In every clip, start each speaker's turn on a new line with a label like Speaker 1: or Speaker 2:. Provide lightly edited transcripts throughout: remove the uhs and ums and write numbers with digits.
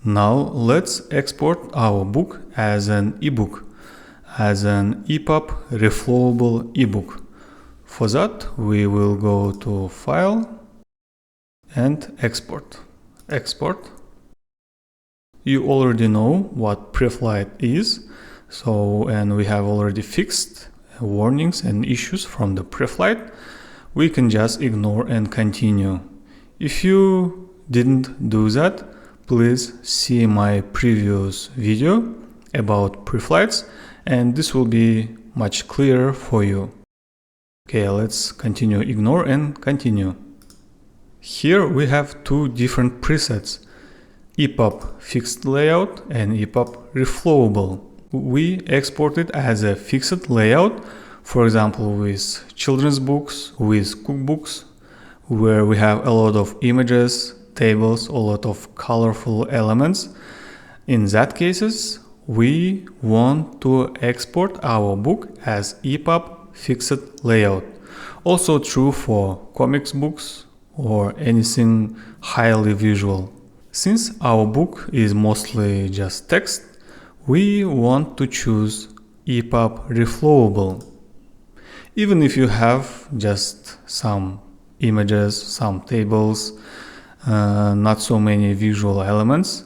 Speaker 1: Now let's export our book as an ebook, as an EPUB reflowable ebook. For that, we will go to File and Export. Export. You already know what preflight is, and we have already fixed warnings and issues from the preflight. We can just ignore and continue. If you didn't do that, please see my previous video about preflights, and this will be much clearer for you. Okay, let's continue. Ignore and continue. Here we have two different presets: EPUB fixed layout and EPUB reflowable. We export it as a fixed layout, for example with children's books, with cookbooks, where we have a lot of images, tables, a lot of colorful elements. In that cases, we want to export our book as EPUB fixed layout. Also true for comics books or anything highly visual. Since our book is mostly just text, we want to choose EPUB reflowable. Even if you have just some images, some tables, not so many visual elements,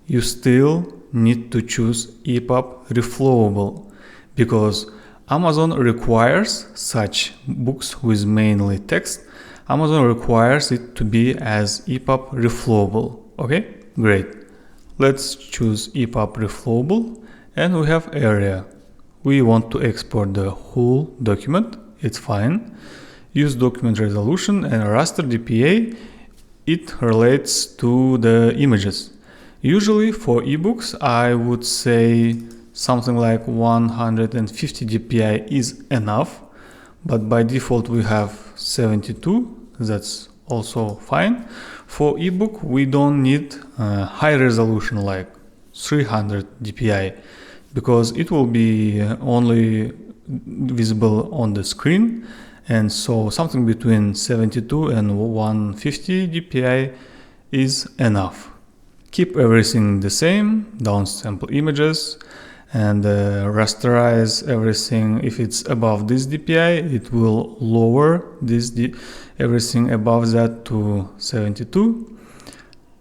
Speaker 1: you still need to choose EPUB reflowable, because Amazon requires such books with mainly text. Amazon requires it to be as EPUB reflowable. Okay, great. Let's choose EPUB reflowable, and we have area. We want to export the whole document. It's fine. Use document resolution and raster DPI. It relates to the images. Usually for ebooks, I would say something like 150 dpi is enough, but by default we have 72. That's also fine. For ebook, we don't need high resolution like 300 dpi, because it will be only visible on the screen, and so something between 72 and 150 dpi is enough. Keep everything the same, downsample images, and rasterize everything. If it's above this dpi, it will lower everything above that to 72.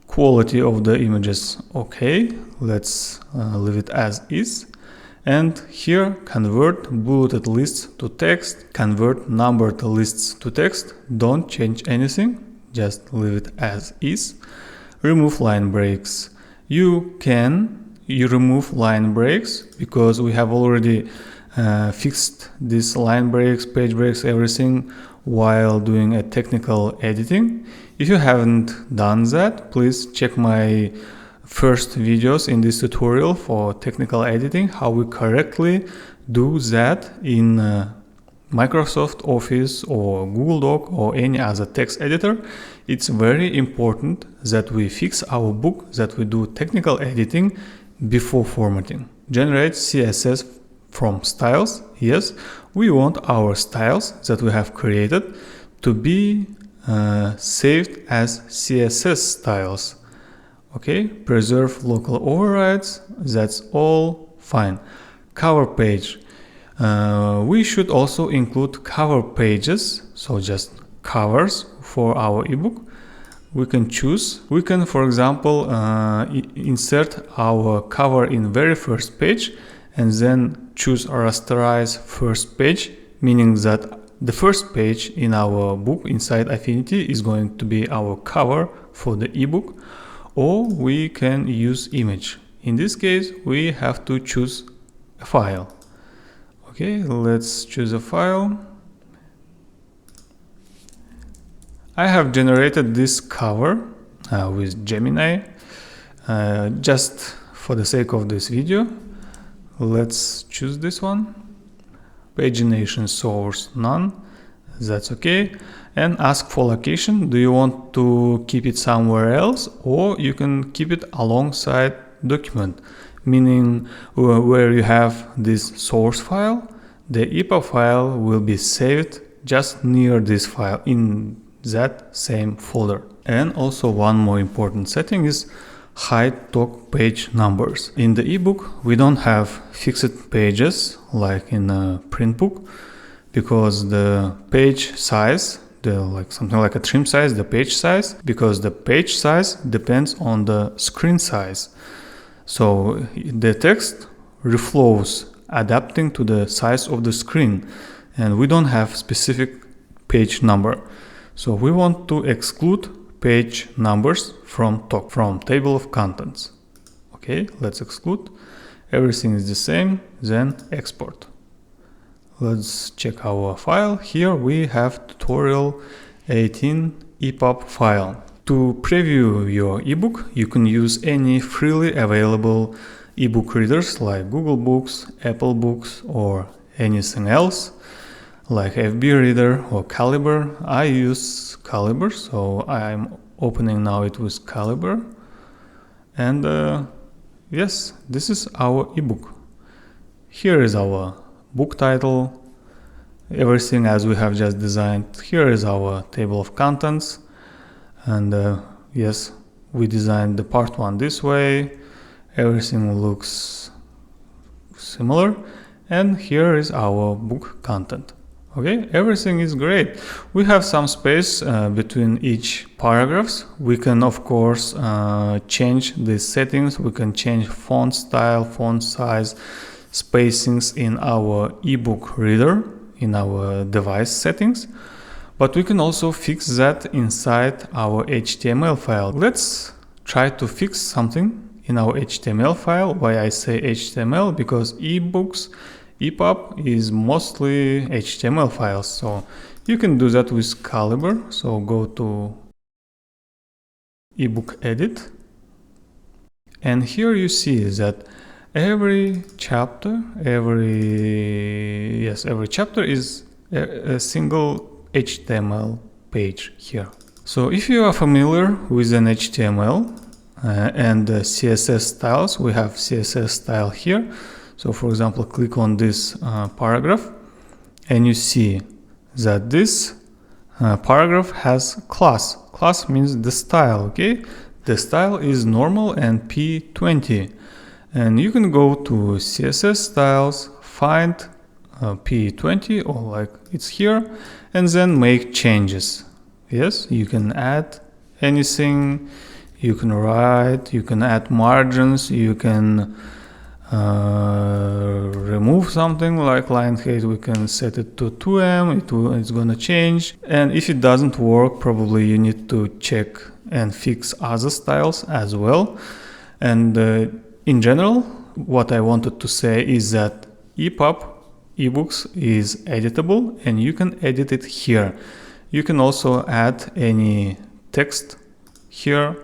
Speaker 1: Quality of the images, okay, let's leave it as is. And here, convert bulleted lists to text, convert numbered lists to text. Don't change anything, just leave it as is. Remove line breaks. You remove line breaks because we have already fixed these line breaks, page breaks, everything while doing a technical editing. If you haven't done that, please check my first videos in this tutorial for technical editing, how we correctly do that in Microsoft Office or Google Doc or any other text editor. It's very important that we fix our book, that we do technical editing before formatting. Generate CSS from styles. Yes, we want our styles that we have created to be saved as CSS styles. Okay, preserve local overrides, that's all fine. Cover page. We should also include cover pages, so just covers for our ebook. We can choose. We can, for example, insert our cover in very first page and then choose rasterize first page, meaning that the first page in our book inside Affinity is going to be our cover for the ebook. Or we can use image. In this case, we have to choose a file. Okay, let's choose a file. I have generated this cover with Gemini just for the sake of this video. Let's choose this one. Pagination source none. That's okay. And ask for location. Do you want to keep it somewhere else, or you can keep it alongside document, meaning where you have this source file, the EPUB file will be saved just near this file in that same folder. And also one more important setting is hide talk page numbers. In the ebook, we don't have fixed pages like in a print book, because the page size, something like a trim size, the page size, because the page size depends on the screen size. So the text reflows adapting to the size of the screen, and we don't have specific page number. So we want to exclude page numbers from table of contents. Okay, let's exclude. Everything is the same, then export. Let's check our file. Here we have tutorial 18 EPUB file. To preview your ebook, you can use any freely available ebook readers like Google Books, Apple Books, or anything else like FB Reader or Calibre. I use Calibre, so I'm opening now it with Calibre. And yes, this is our ebook. Here is our book title, everything as we have just designed. Here is our table of contents. And yes, we designed the part 1 this way. Everything looks similar. And here is our book content. Okay, everything is great. We have some space between each paragraphs. We can, of course, change the settings. We can change font style, font size, spacings in our ebook reader, in our device settings. But we can also fix that inside our HTML file. Let's try to fix something in our HTML file. Why I say HTML? Because ebooks, EPUB is mostly HTML files. So you can do that with Calibre. So go to ebook edit. And here you see that every chapter is a single HTML page here. So if you are familiar with an HTML and CSS styles, we have CSS style here. So for example, click on this paragraph and you see that this paragraph has class. Class means the style, okay? The style is normal and P20. And you can go to CSS styles, find P20 or like it's here, and then make changes. Yes, you can add anything, you can write, you can add margins, you can remove something like line height. We can set it to 2M, it's gonna change. And if it doesn't work, probably you need to check and fix other styles as well. And in general, what I wanted to say is that EPUB ebooks is editable and you can edit it here. You can also add any text here.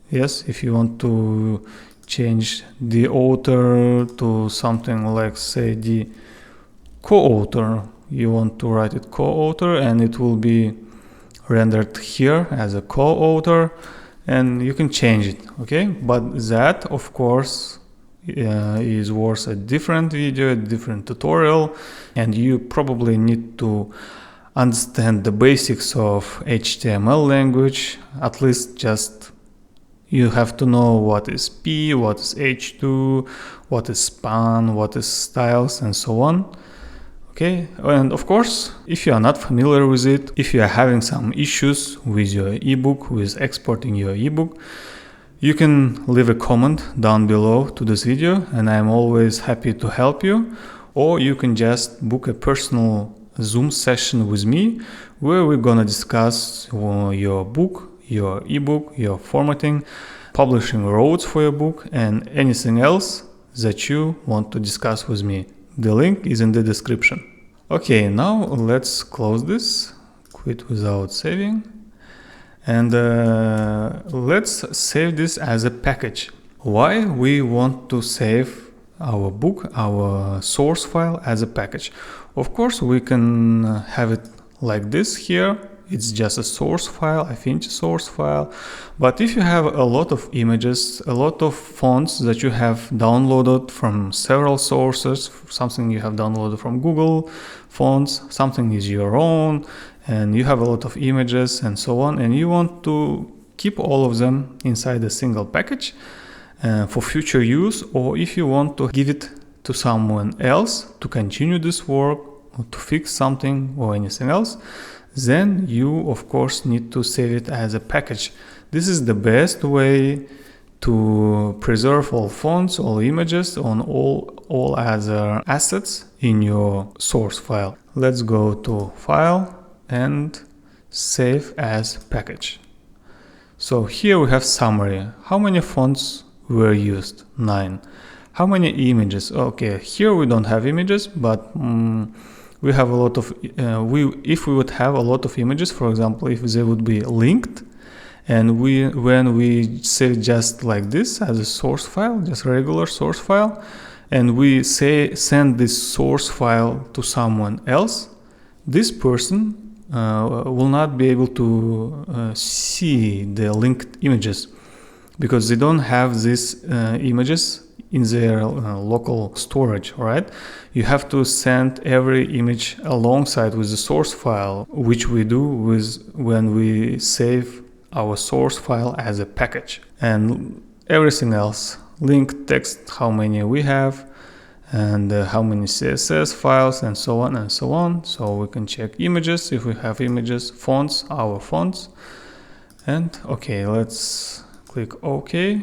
Speaker 1: Yes, if you want to change the author to something like, say, the co-author, you want to write it co-author and it will be rendered here as a co-author, and you can change it. Okay, but that of course is worth a different video, a different tutorial, and you probably need to understand the basics of HTML language. At least just you have to know what is P, what is H2, what is span, what is styles, and so on. Okay, and of course, if you are not familiar with it, if you are having some issues with your ebook, with exporting your ebook, you can leave a comment down below to this video and I'm always happy to help you. Or you can just book a personal Zoom session with me where we're gonna discuss your book, your ebook, your formatting, publishing roads for your book, and anything else that you want to discuss with me. The link is in the description. Okay, now let's close this, quit without saving. And let's save this as a package. Why we want to save our book, our source file as a package? Of course, we can have it like this here. It's just a source file, Affinity source file. But if you have a lot of images, a lot of fonts that you have downloaded from several sources, something you have downloaded from Google fonts, something is your own, and you have a lot of images and so on, and you want to keep all of them inside a single package for future use, or if you want to give it to someone else to continue this work or to fix something or anything else, then you of course need to save it as a package. This is the best way to preserve all fonts, all images, on all other assets in your source file. Let's go to File and Save as Package. So here we have summary. How many fonts were used? 9. How many images? Okay, here we don't have images, but we have a lot of if we would have a lot of images, for example, if they would be linked, and when we save just like this as a source file, just regular source file, and we send this source file to someone else, this person will not be able to see the linked images because they don't have these images in their local storage, right? You have to send every image alongside with the source file, which we do when we save our source file as a package. And everything else, link, text, how many we have, and how many CSS files, and so on and so on. So we can check images if we have images, fonts, our fonts. And okay, let's click OK.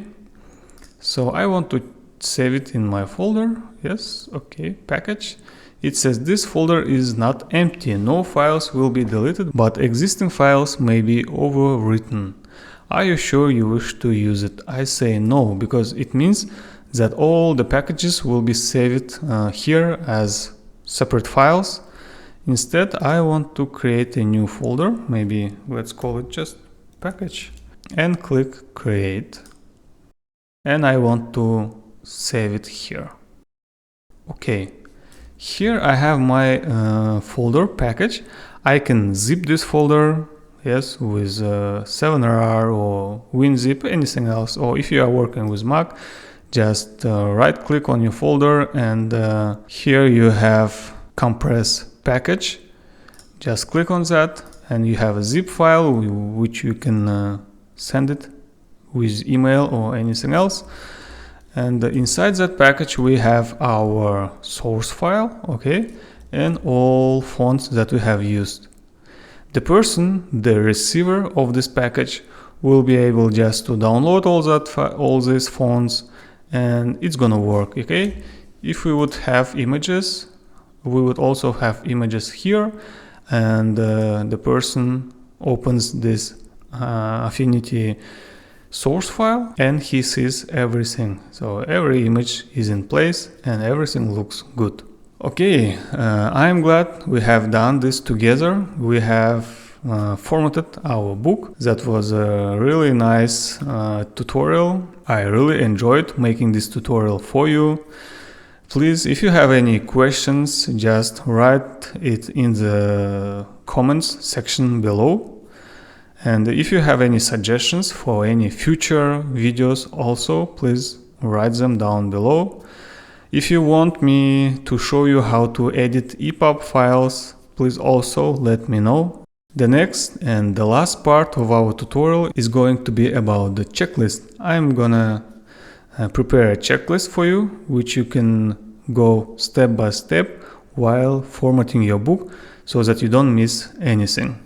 Speaker 1: So I want to save it in my folder. Yes, okay, package. It says this folder is not empty, no files will be deleted, but existing files may be overwritten. Are you sure you wish to use it? I say no, because it means that all the packages will be saved here as separate files. Instead, I want to create a new folder. Maybe let's call it just package, and click create. And I want to save it here. Okay. Here I have my folder package. I can zip this folder, yes, with 7RR or WinZip, anything else. Or if you are working with Mac, just right click on your folder, and here you have compress package. Just click on that and you have a zip file which you can send it with email or anything else. And inside that package we have our source file, okay, and all fonts that we have used. The person, the receiver of this package, will be able just to download all these fonts, and it's gonna work, okay? If we would have images, we would also have images here, and the person opens this Affinity source file and he sees everything. So every image is in place and everything looks good. Okay, I'm glad we have done this together. We have formatted our book. That was a really nice tutorial. I really enjoyed making this tutorial for you. Please, if you have any questions, just write it in the comments section below. And if you have any suggestions for any future videos also, please write them down below. If you want me to show you how to edit EPUB files, please also let me know. The next and the last part of our tutorial is going to be about the checklist. I'm gonna prepare a checklist for you, which you can go step by step while formatting your book so that you don't miss anything.